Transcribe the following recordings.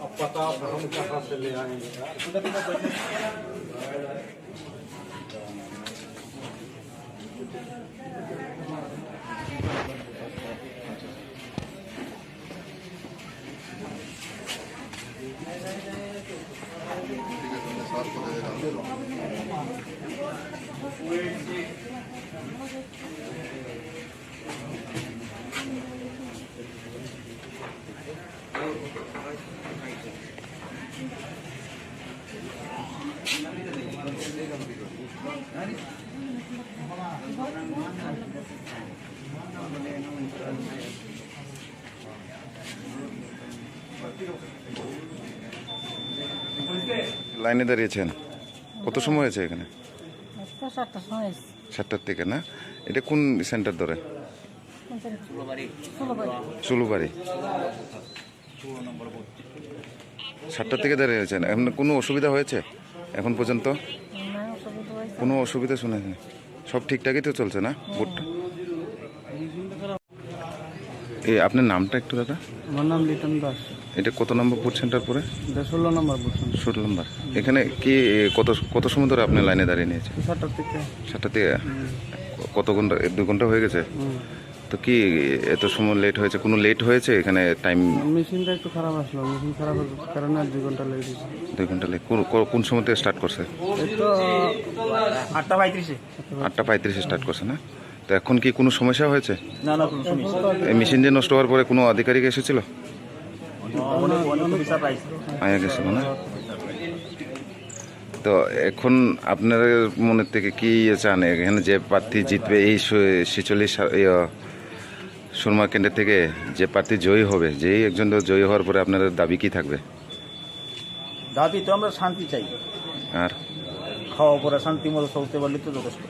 अब पता हम कहाँ से ले आएंगे। লাইনে দাঁড়িয়েছেন কত সময় হয়েছে এখানে? 7টার থেকে না? এটা কোন সেন্টার ধরে? চুলুবাড়ি। 7টার থেকে দাঁড়িয়েছেন, এখন কোনো অসুবিধা হয়েছে এখন পর্যন্ত? কোনো অসুবিধা শুনেছেন? সব ঠিকঠাকই তো চলছে না ভোটটা? এই আপনার নামটা একটু দাদা? আমার নাম লিটন দাস। এটা কত নম্বর ভোট সেন্টার পরে? 16 নম্বর ভোট সেন্টার। 16 নম্বর। এখানে কি কত সময় ধরে আপনি লাইনে দাঁড়িয়ে নিয়েছেন? 7টার থেকে। 7টা থেকে কত ঘন্টা? 2 ঘন্টা হয়ে গেছে। তো কি এত সময় লেট হয়েছে? কোনো লেট হয়েছে এখানে? টাইম মেশিনটা একটু খারাপ আসলো, মেশিন খারাপ হওয়ার কারণে 2 ঘন্টা লেট হয়েছে। 2 ঘন্টা লেট। কোন সময় থেকে স্টার্ট করছে? এই তো 8:35-এ। 8:35-এ স্টার্ট করছে না? তো এখন কি কোনো সমস্যা হয়েছে? না না, কোনো সমস্যা নেই। এই মেশিন যে নষ্ট হওয়ার পরে কোনো আধিকারিক এসেছিল? অনেক বিচার পাইছে। আয়া গেছিল না? তো এখন আপনার মনের থেকে কি চান এখানে যে প্রার্থী জিতবে এই 46 সুরমা কেন্দ্র থেকে যে প্রার্থী জয়ী হবে, যেই একজন জয়ী হওয়ার পরে আপনাদের দাবি কি থাকবে? দাবি তো আমরা শান্তি চাই, আর খাওয়া পড়া শান্তি মতো চলতে পারলে তো যথেষ্ট।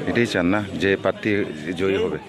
এটাই চান না যে প্রার্থী জয়ী হবে?